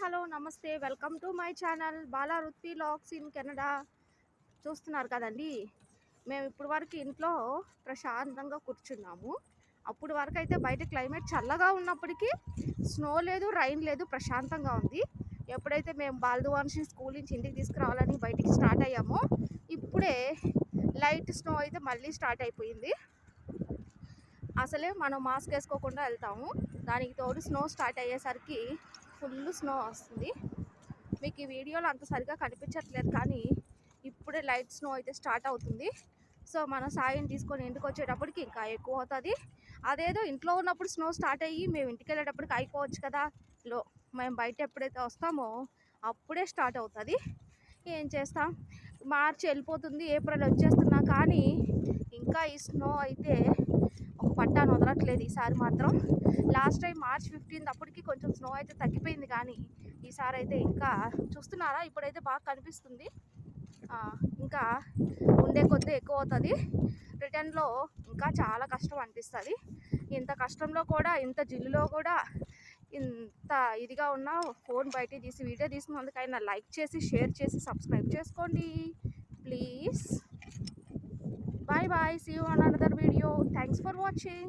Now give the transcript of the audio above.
Hello నమస్తే welcome to my channel Bala Ruthvi logs in Canada. చూస్తున్నారు కదండి, మేము ఇప్పుడు వరకు ఇంట్లో ప్రశాంతంగా కూర్చున్నాము. అప్పుడు వరకు అయితే బయట క్లైమేట్ చల్లగా ఉన్నప్పటికీ స్నో లేదు, రైన్ లేదు, ప్రశాంతంగా ఉంది. ఎప్పుడైతే మేము బాల్దువాన్షి స్కూల్ నుంచి ఇంటికి తీసుకురావాలని బయటికి స్టార్ట్ అయ్యామో ఇప్పుడే లైట్ స్నో అయితే మళ్ళీ స్టార్ట్ అయిపోయింది. అసలే మనం మాస్క్ వేసుకోకుండా వెళ్తాము, దానికి తోడు స్నో స్టార్ట్ అయ్యేసరికి ఫుల్ స్నో వస్తుంది. మీకు ఈ వీడియోలో అంత సరిగా కనిపించట్లేదు, కానీ ఇప్పుడే లైట్ స్నో అయితే స్టార్ట్ అవుతుంది. సో మనం సాయం తీసుకొని ఇంటికి వచ్చేటప్పటికి ఇంకా ఎక్కువ అవుతుంది. అదేదో ఇంట్లో ఉన్నప్పుడు స్నో స్టార్ట్ అయ్యి మేము ఇంటికి వెళ్ళేటప్పటికి అయిపోవచ్చు కదా, మేము బయట ఎప్పుడైతే వస్తామో అప్పుడే స్టార్ట్ అవుతుంది. ఏం చేస్తాం, మార్చి వెళ్ళిపోతుంది, ఏప్రిల్ వచ్చేస్తున్నా కానీ ఇంకా ఈ స్నో అయితే ఒక పట్టాను వదలట్లేదు. ఈసారి మాత్రం లాస్ట్ టైం మార్చ్ 15 అప్పటికి కొంచెం స్నో అయితే తగ్గిపోయింది, కానీ ఈసారి అయితే ఇంకా చూస్తున్నారా, ఇప్పుడైతే బాగా కనిపిస్తుంది. ఇంకా ఉండే కొద్దీ ఎక్కువ అవుతుంది. రిటర్న్లో ఇంకా చాలా కష్టం అనిపిస్తుంది. ఇంత కష్టంలో కూడా, ఇంత జిల్లులో కూడా ఇంత ఇదిగా ఉన్న ఫోన్ బయట తీసి వీడియో తీసినందుకైనా లైక్ చేసి, షేర్ చేసి, సబ్స్క్రైబ్ చేసుకోండి please. Bye bye, see you on another video. Thanks for watching.